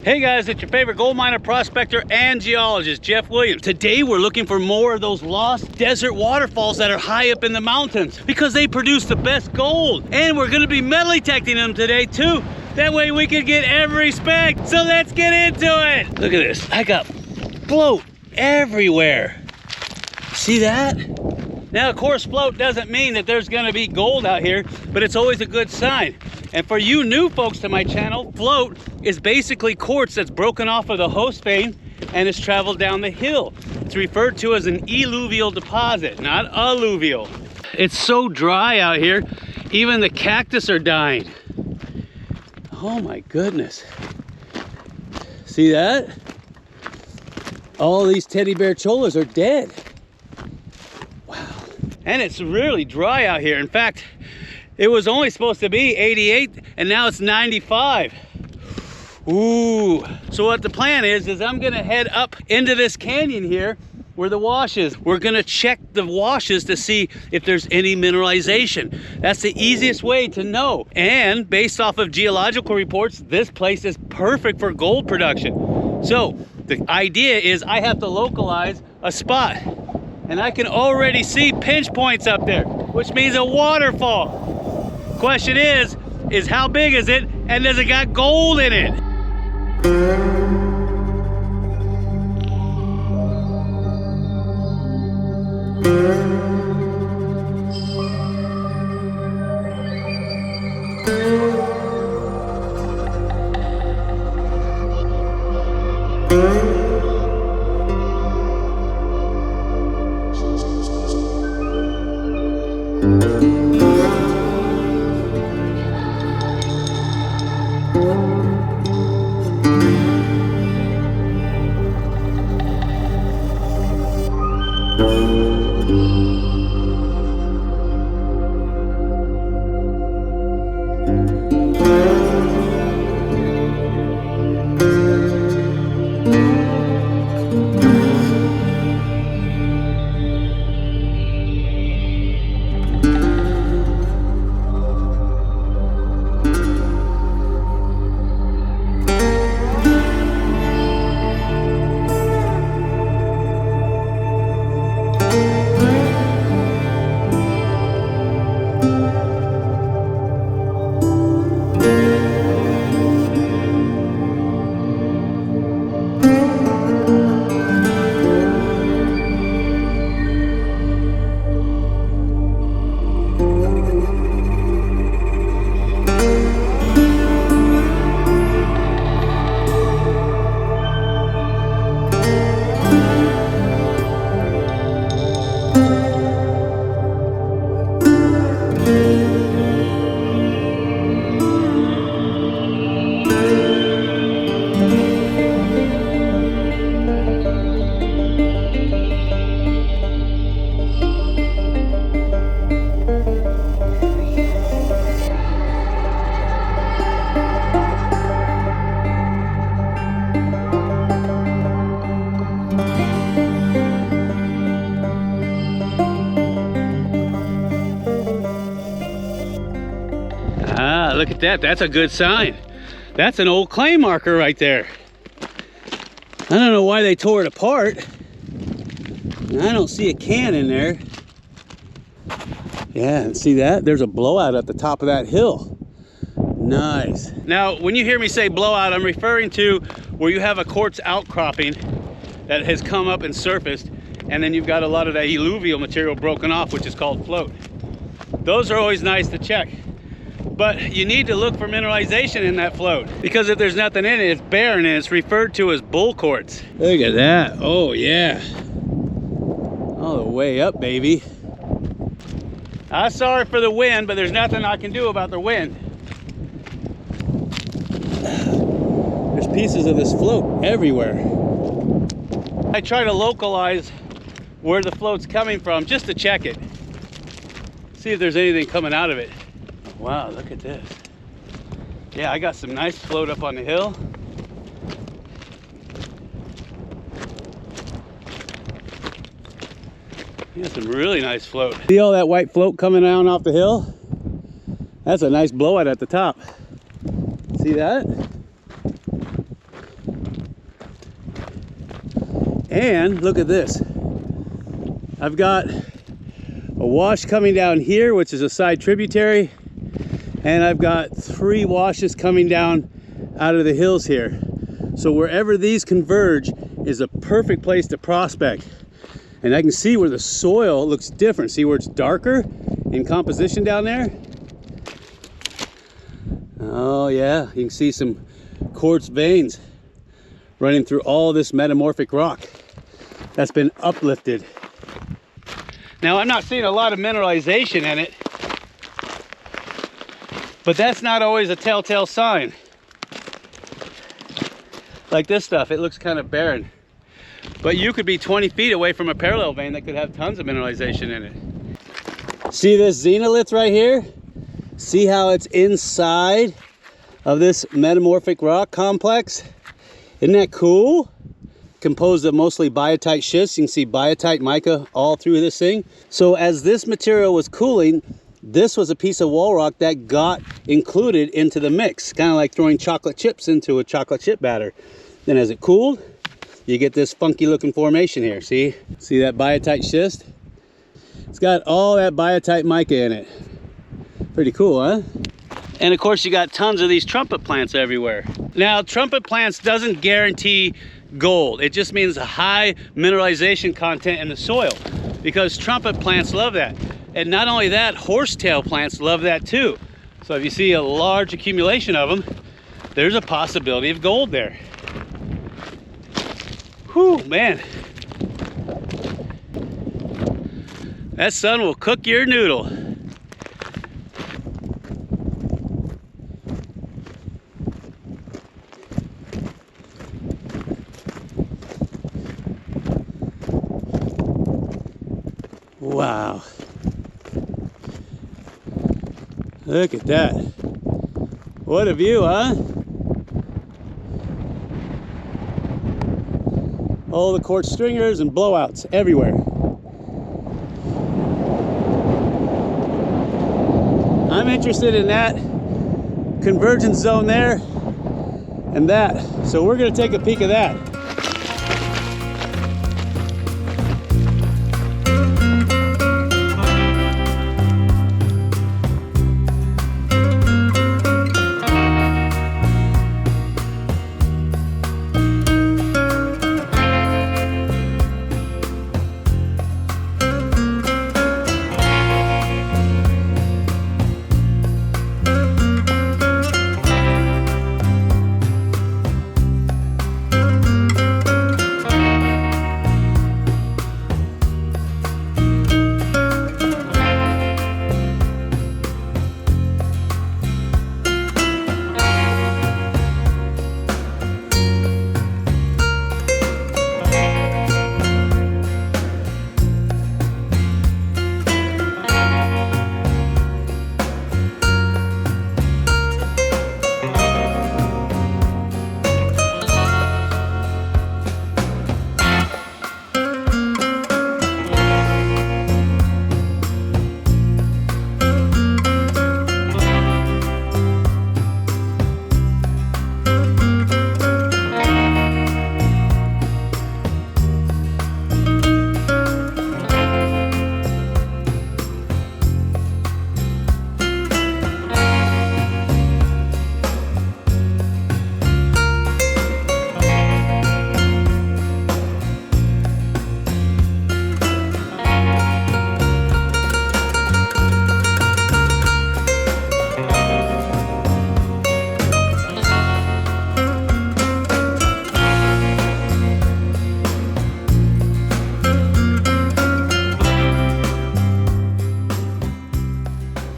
Hey guys, it's your favorite gold miner, prospector, and geologist, Jeff Williams. Today we're looking for more of those lost desert waterfalls that are high up in the mountains because they produce the best gold. And we're gonna be metal detecting them today too. That way we can get every speck. So let's get into it. Look at this, I got float everywhere. See that? Now of course float doesn't mean that there's gonna be gold out here, but it's always a good sign. And for you new folks to my channel, float is basically quartz that's broken off of the host vein and has traveled down the hill. It's referred to as an eluvial deposit, not alluvial. It's so dry out here, even the cactus are dying. Oh my goodness. See that? All these teddy bear cholas are dead. Wow. And it's really dry out here. In fact, it was only supposed to be 88 and now it's 95. Ooh. So what the plan is I'm gonna head up into this canyon here where the wash is. We're gonna check the washes to see if there's any mineralization. That's the easiest way to know. And based off of geological reports, this place is perfect for gold production. So the idea is I have to localize a spot. And I can already see pinch points up there, which means a waterfall. Question is how big is it and does it got gold in it? Ah, look at that. That's a good sign. That's an old clay marker right there. I don't know why they tore it apart. I don't see a can in there. Yeah, and see that? There's a blowout at the top of that hill. Nice. Now, when you hear me say blowout, I'm referring to where you have a quartz outcropping that has come up and surfaced, and then you've got a lot of that eluvial material broken off, which is called float. Those are always nice to check. But you need to look for mineralization in that float, because if there's nothing in it, it's barren and it's referred to as bull quartz. Look at that. Oh yeah. All the way up, baby. I'm sorry for the wind, but there's nothing I can do about the wind. There's pieces of this float everywhere. I try to localize where the float's coming from just to check it. See if there's anything coming out of it. Wow, look at this. Yeah, I got some nice float up on the hill. Yeah, some really nice float. See all that white float coming down off the hill? That's a nice blowout at the top. See that? And look at this. I've got a wash coming down here, which is a side tributary. And I've got 3 washes coming down out of the hills here. So wherever these converge is a perfect place to prospect. And I can see where the soil looks different. See where it's darker in composition down there? Oh yeah, you can see some quartz veins running through all this metamorphic rock that's been uplifted. Now I'm not seeing a lot of mineralization in it, but that's not always a telltale sign. Like this stuff, it looks kind of barren. But you could be 20 feet away from a parallel vein that could have tons of mineralization in it. See this xenolith right here? See how it's inside of this metamorphic rock complex? Isn't that cool? Composed of mostly biotite schists. You can see biotite mica all through this thing. So as this material was cooling, this was a piece of wall rock that got included into the mix. Kind of like throwing chocolate chips into a chocolate chip batter. Then as it cooled, you get this funky looking formation here. See that biotite schist? It's got all that biotite mica in it. Pretty cool, huh? And of course you got tons of these trumpet plants everywhere. Now trumpet plants doesn't guarantee gold. It just means a high mineralization content in the soil, because trumpet plants love that. And not only that, horsetail plants love that too. So if you see a large accumulation of them, there's a possibility of gold there. Whew, man. That sun will cook your noodle. Wow. Look at that. What a view, huh? All the quartz stringers and blowouts everywhere. I'm interested in that convergence zone there and that. So we're going to take a peek of that.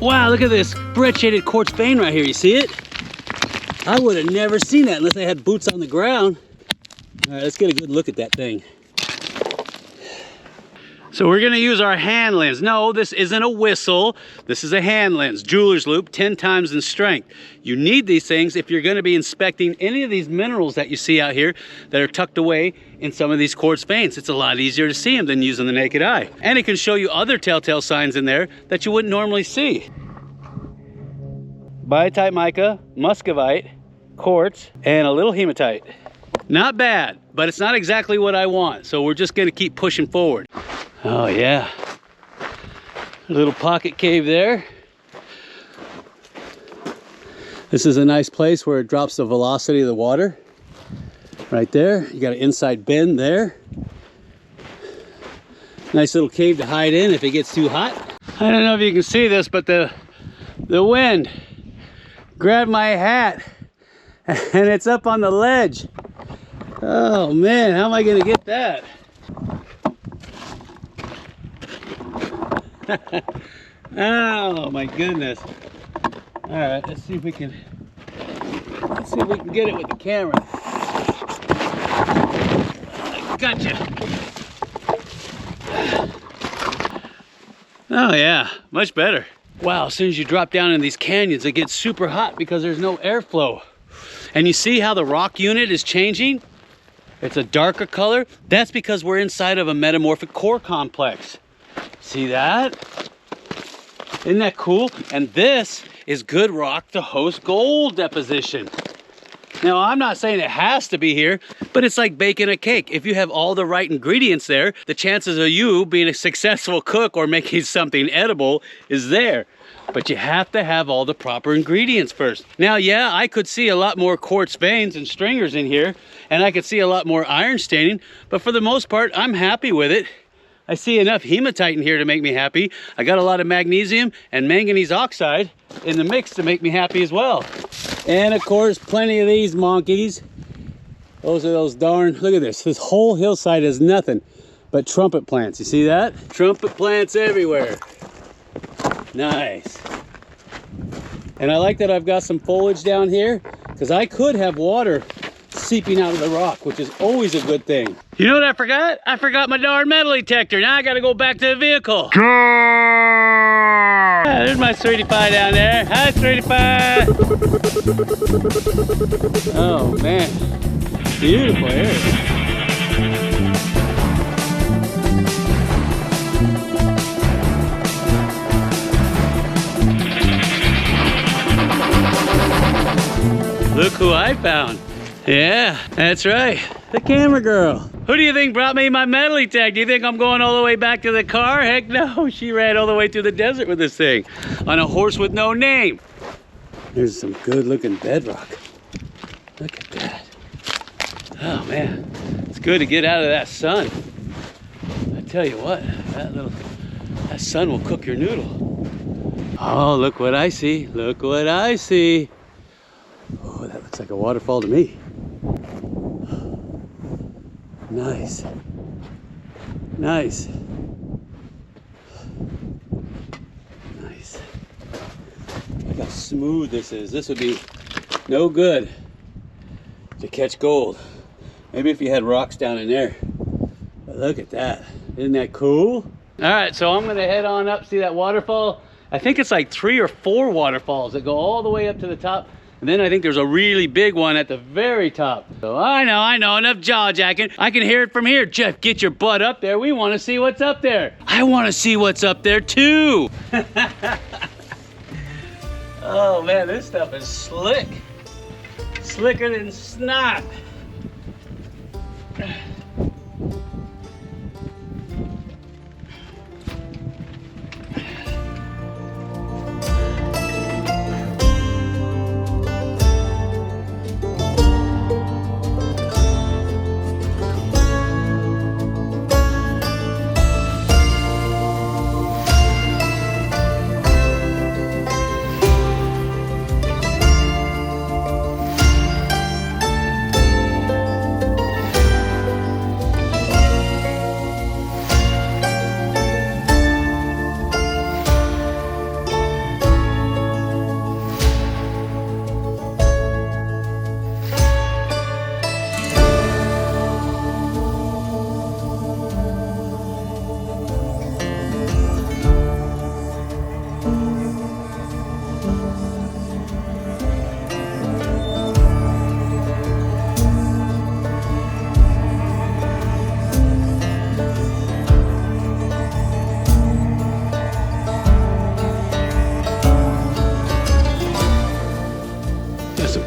Wow, look at this brecciated quartz vein right here. You see it? I would have never seen that unless I had boots on the ground. All right, let's get a good look at that thing. So we're gonna use our hand lens. No, this isn't a whistle. This is a hand lens, jeweler's loop, 10 times in strength. You need these things if you're gonna be inspecting any of these minerals that you see out here that are tucked away in some of these quartz veins. It's a lot easier to see them than using the naked eye. And it can show you other telltale signs in there that you wouldn't normally see. Biotite mica, muscovite, quartz, and a little hematite. Not bad, but it's not exactly what I want. So we're just gonna keep pushing forward. Oh yeah, a little pocket cave there. This is a nice place where it drops the velocity of the water. Right there, you got an inside bend there. Nice little cave to hide in if it gets too hot. I don't know if you can see this, but the wind grabbed my hat and it's up on the ledge. Oh man, how am I gonna get that? Oh my goodness. All right, let's see if we can get it with the camera. Gotcha. Oh yeah, much better. Wow, as soon as you drop down in these canyons, it gets super hot because there's no airflow. And you see how the rock unit is changing? It's a darker color. That's because we're inside of a metamorphic core complex. See that? Isn't that cool? And this is good rock to host gold deposition. Now, I'm not saying it has to be here, but it's like baking a cake. If you have all the right ingredients there, the chances of you being a successful cook or making something edible is there. But you have to have all the proper ingredients first. Now, yeah, I could see a lot more quartz veins and stringers in here, and I could see a lot more iron staining, but for the most part, I'm happy with it. I see enough hematite in here to make me happy. I got a lot of magnesium and manganese oxide in the mix to make me happy as well. And of course, plenty of these monkeys. Those are those darn, look at this. This whole hillside is nothing but trumpet plants. You see that? Trumpet plants everywhere. Nice. And I like that I've got some foliage down here because I could have water seeping out of the rock, which is always a good thing. You know what I forgot? I forgot my darn metal detector. Now I gotta go back to the vehicle. Yeah, there's my sweetie pie down there. Hi, sweetie pie. Oh man, beautiful area. Look who I found. Yeah, that's right. The camera girl. Who do you think brought me my metal detector? Do you think I'm going all the way back to the car? Heck no, she ran all the way through the desert with this thing on a horse with no name. There's some good looking bedrock. Look at that. Oh man, it's good to get out of that sun. I tell you what, that sun will cook your noodle. Oh, look what I see. Look what I see. Oh, that looks like a waterfall to me. Nice. Nice. Nice. Look how smooth this is. This would be no good to catch gold. Maybe if you had rocks down in there. But look at that. Isn't that cool? All right, so I'm gonna head on up, see that waterfall. I think it's like 3 or 4 waterfalls that go all the way up to the top. And then I think there's a really big one at the very top. So I know, enough jaw jacking. I can hear it from here. Jeff, get your butt up there. We want to see what's up there. I want to see what's up there too. Oh man, this stuff is slick. Slicker than snot.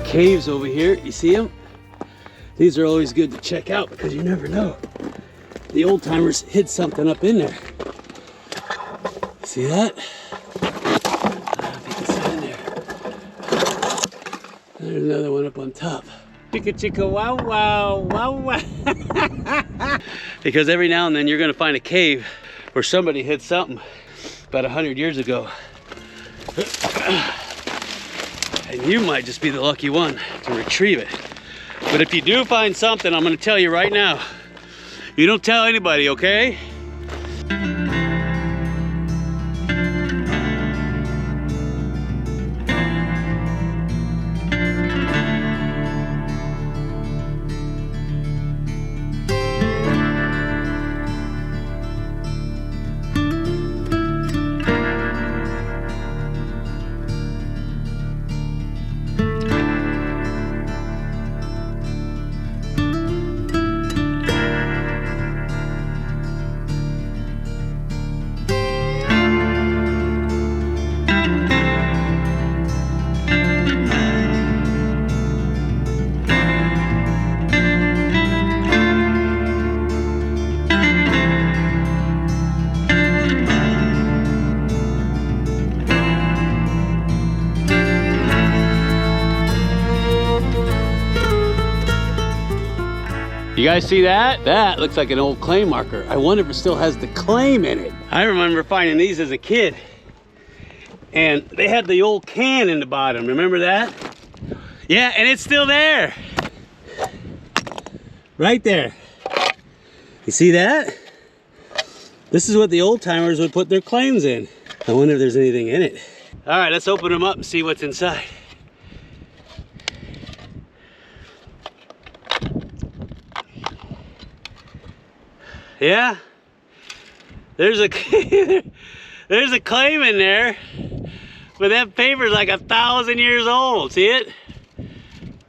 Caves over here, you see them? These are always good to check out because you never know. The old timers hid something up in there. See that? I don't think it's in there. There's another one up on top. Chicka chicka wow wow wow wow. Because every now and then you're gonna find a cave where somebody hid something about 100 years ago. And you might just be the lucky one to retrieve it. But if you do find something, I'm gonna tell you right now, you don't tell anybody, okay? You guys see that? That looks like an old clay marker. I wonder if it still has the claim in it. I remember finding these as a kid. And they had the old can in the bottom. Remember that? Yeah, and it's still there. Right there. You see that? This is what the old timers would put their claims in. I wonder if there's anything in it. All right, let's open them up and see what's inside. Yeah, there's a there's a claim in there, but that paper's like 1,000 years old. See it?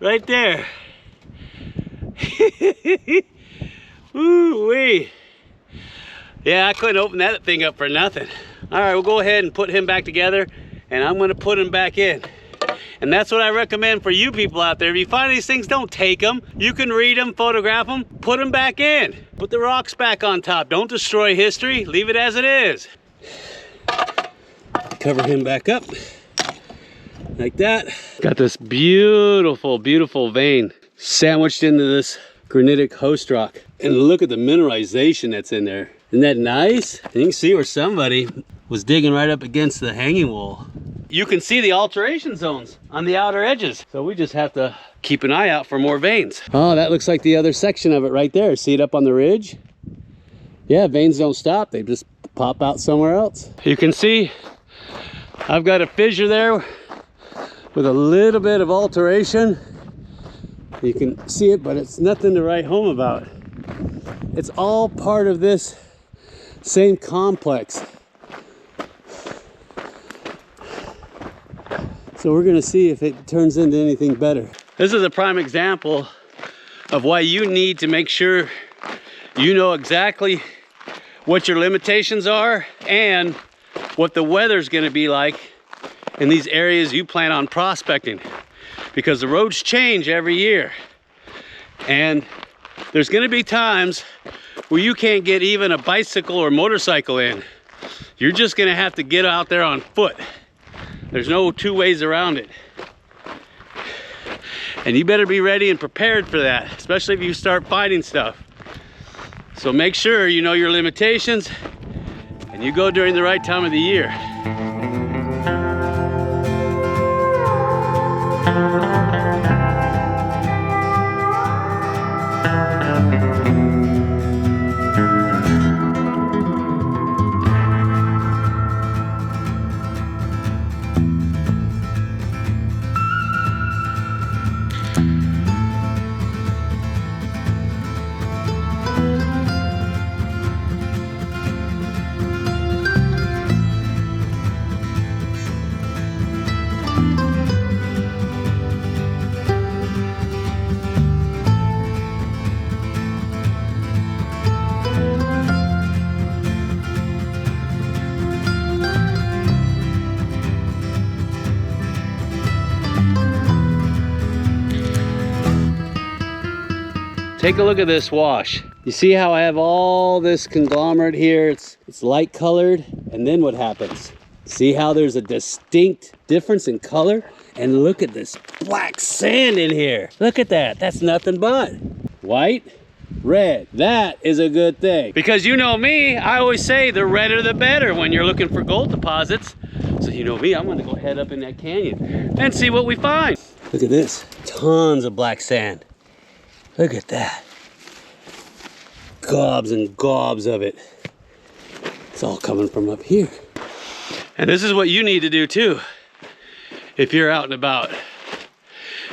Right there. Ooh-wee. Yeah, I couldn't open that thing up for nothing. All right, we'll go ahead and put him back together, and I'm gonna put him back in. And that's what I recommend for you people out there. If you find these things, don't take them. You can read them, photograph them, put them back in. Put the rocks back on top. Don't destroy history. Leave it as it is. Cover him back up like that. Got this beautiful, beautiful vein sandwiched into this granitic host rock. And look at the mineralization that's in there. Isn't that nice? And you can see where somebody was digging right up against the hanging wall. You can see the alteration zones on the outer edges. So we just have to keep an eye out for more veins. Oh, that looks like the other section of it right there. See it up on the ridge? Yeah, veins don't stop. They just pop out somewhere else. You can see I've got a fissure there with a little bit of alteration. You can see it, but it's nothing to write home about. It's all part of this same complex. So we're gonna see if it turns into anything better. This is a prime example of why you need to make sure you know exactly what your limitations are and what the weather's gonna be like in these areas you plan on prospecting. Because the roads change every year. And there's gonna be times where you can't get even a bicycle or motorcycle in. You're just gonna have to get out there on foot. There's no two ways around it. And you better be ready and prepared for that, especially if you start finding stuff. So make sure you know your limitations and you go during the right time of the year. take a look at this wash. You see how I have all this conglomerate here? It's light colored, and then what happens? See how there's a distinct difference in color? And look at this black sand in here. Look at that, that's nothing but white, red. That is a good thing. Because you know me, I always say the redder the better when you're looking for gold deposits. So you know me, I'm gonna go head up in that canyon and see what we find. Look at this, tons of black sand. Look at that. Gobs and gobs of it. It's all coming from up here. And this is what you need to do too, if you're out and about.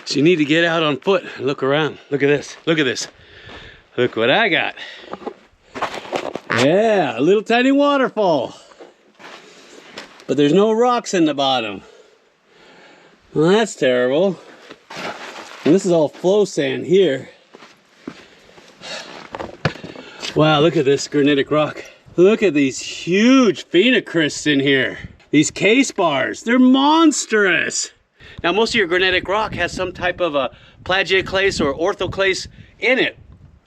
So you need to get out on foot and look around. Look at this, look at this. Look what I got. Yeah, a little tiny waterfall. But there's no rocks in the bottom. Well, that's terrible. And this is all flow sand here. Wow, look at this granitic rock. Look at these huge phenocrysts in here. These K-spars, they're monstrous. Now, most of your granitic rock has some type of a plagioclase or orthoclase in it.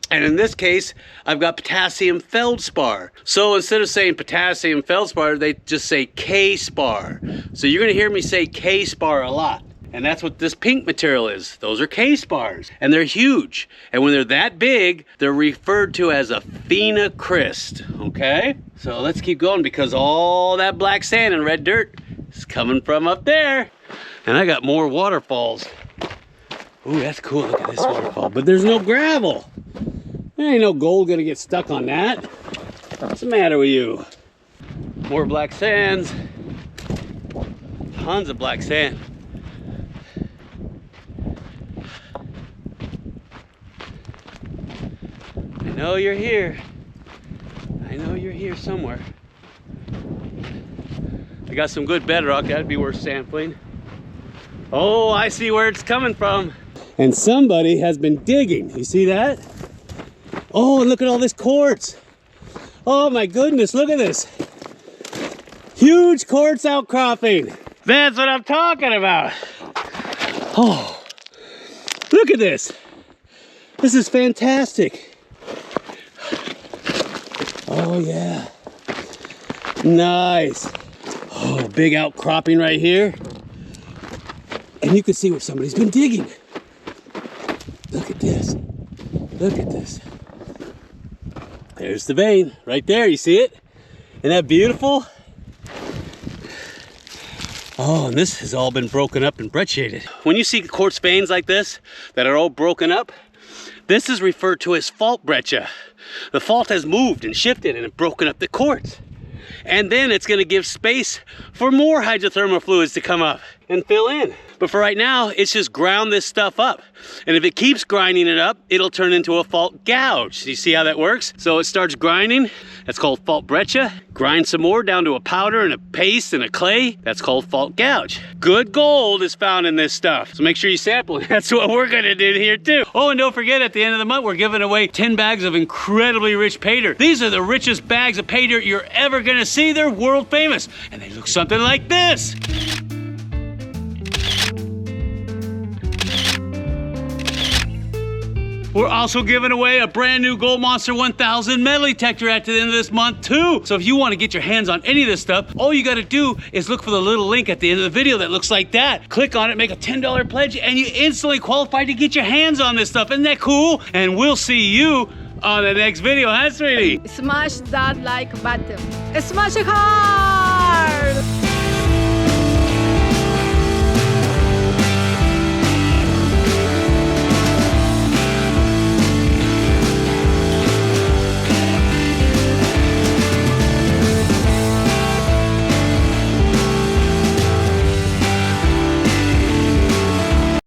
And in this case, I've got potassium feldspar. So instead of saying potassium feldspar, they just say K-spar. So you're gonna hear me say K-spar a lot. And that's what this pink material is. Those are K-spars, and they're huge. And when they're that big, they're referred to as a phenocryst, okay? So let's keep going because all that black sand and red dirt is coming from up there. And I got more waterfalls. Ooh, that's cool, look at this waterfall. But there's no gravel. There ain't no gold gonna get stuck on that. What's the matter with you? More black sands. Tons of black sand. I know you're here. I know you're here somewhere. I got some good bedrock, that'd be worth sampling. Oh, I see where it's coming from. And somebody has been digging, you see that? Oh, and look at all this quartz. Oh my goodness, look at this. Huge quartz outcropping. That's what I'm talking about. Oh, look at this. This is fantastic. Oh yeah, nice. Oh, big outcropping right here. And you can see where somebody's been digging. Look at this, look at this. There's the vein, right there, you see it? Isn't that beautiful? Oh, and this has all been broken up and brecciated. When you see quartz veins like this, that are all broken up, this is referred to as fault breccia. The fault has moved and shifted and broken up the quartz. And then it's gonna give space for more hydrothermal fluids to come up and fill in. But for right now, it's just ground this stuff up. And if it keeps grinding it up, it'll turn into a fault gouge. You see how that works? So it starts grinding, that's called fault breccia. Grind some more down to a powder and a paste and a clay, that's called fault gouge. Good gold is found in this stuff. So make sure you sample it. That's what we're gonna do here too. Oh, and don't forget, at the end of the month, we're giving away 10 bags of incredibly rich pay dirt. These are the richest bags of pay dirt you're ever gonna see. They're world famous. And they look something like this. We're also giving away a brand new Gold Monster 1000 metal detector at the end of this month too. So if you want to get your hands on any of this stuff, all you got to do is look for the little link at the end of the video that looks like that. Click on it, make a $10 pledge, and you instantly qualify to get your hands on this stuff. Isn't that cool? And we'll see you on the next video, huh, sweetie? Smash that like button. Smash it hard!